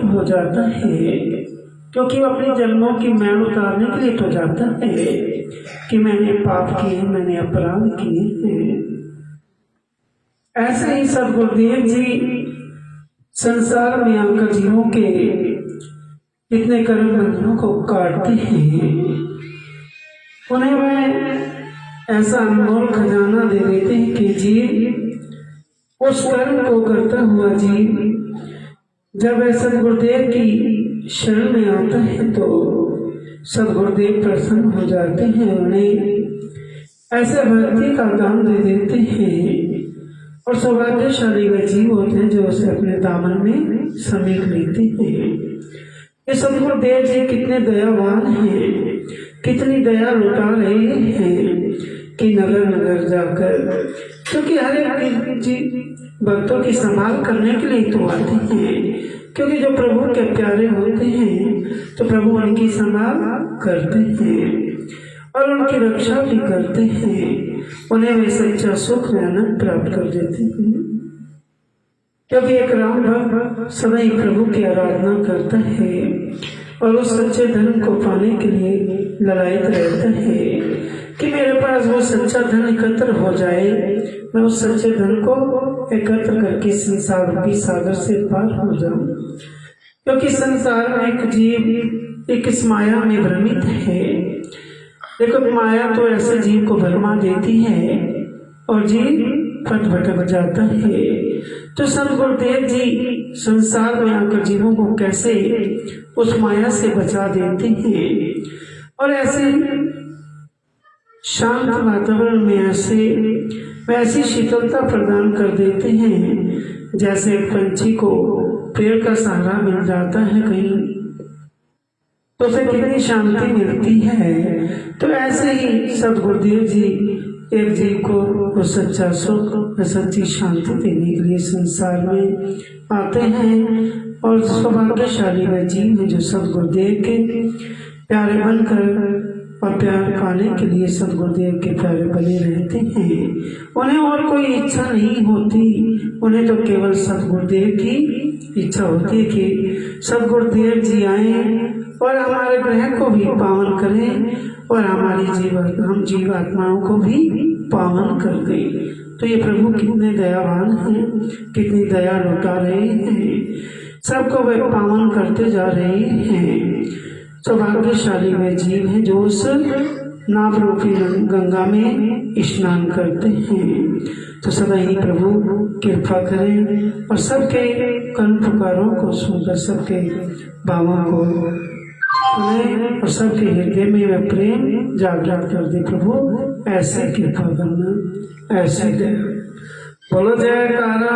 हो जाता है, क्योंकि वो अपने जन्मों की मैल उतारने के लिए तो जाता है कि मैंने पाप किए, मैंने अपराध किए हैं। ऐसे ही सदगुरुदेव जी संसार में आकर जीवों के इतने कर्म बंधनों को काटते हैं, उन्हें वह ऐसा अनमोल खजाना दे देते हैं कि जीव उस कर्म को करता हुआ जीव जब ऐसा गुरुदेव की शरण में आता है तो सदगुरुदेव प्रसन्न हो जाते हैं, उन्हें ऐसे भक्ति का दान दे देते हैं और सौभाग्यशाली वे जीव होते हैं जो उसे अपने दामन में समेट लेते हैं। ये सदगुरुदेव जी कितने दयावान हैं, कितनी दया लुटा रहे हैं कि नगर नगर जाकर, क्योंकि हर एक जी भक्तों की संभाल करने के लिए तो आते हैं, क्योंकि जो प्रभु के प्यारे होते हैं तो प्रभु उनकी संभाल करते हैं और उनकी रक्षा भी करते हैं, उन्हें वे सच्चा सुख व आनंद प्राप्त कर देते हैं। क्योंकि एक राम भक्त सदा ही प्रभु की आराधना करता है और उस सच्चे धन को पाने के लिए ललायत रहता है कि मेरे पास वो सच्चा धन एकत्र हो जाए, मैं उस सच्चे धन को एकत्र करके संसार रूपी सागर से पार हो जाऊं। क्योंकि संसार में एक जीव एक इस माया में भ्रमित है। देखो, माया तो ऐसे जीव को भरमा देती है और जीव पथ भटक जाता है। तो सदगुरुदेव जी संसार में आकर जीवों को कैसे उस माया से बचा देते हैं और ऐसे शांत वातावरण में वैसी शीतलता प्रदान कर देते हैं जैसे एक पंछी को पेड़ का सहारा मिल जाता है कहीं तो उसे कितनी शांति मिलती है। तो ऐसे ही सदगुरुदेव जी एक जीव को सच्चा सुख सच्ची शांति देने के लिए संसार में आते हैं और सौभाग्यशाली वह जीव है जो सदगुरुदेव के प्यारे बनकर और प्यार पाने के लिए सदगुरुदेव के प्यारे बने रहते हैं। उन्हें और कोई इच्छा नहीं होती, उन्हें तो केवल सदगुरुदेव की इच्छा होती है कि सदगुरुदेव जी आए और हमारे ग्रह को भी पावन करें और हम जीवात्माओं को भी पावन कर दें। तो ये प्रभु कितने दयावान हैं, कितनी दया लुटा रहे हैं, सबको वे पावन करते जा रहे हैं। सौभाग्यशाली वे जीव हैं जो उस नाभ रूपी गंगा में स्नान करते हैं। तो सदा ही प्रभु कृपा करें और सबके कर्म पुकारों को सुनकर सबके भावों को सुने और सबके हृदय में वह प्रेम जागृत कर दे। प्रभु ऐसे कृपा करना, ऐसे दया। बोलो जयकारा।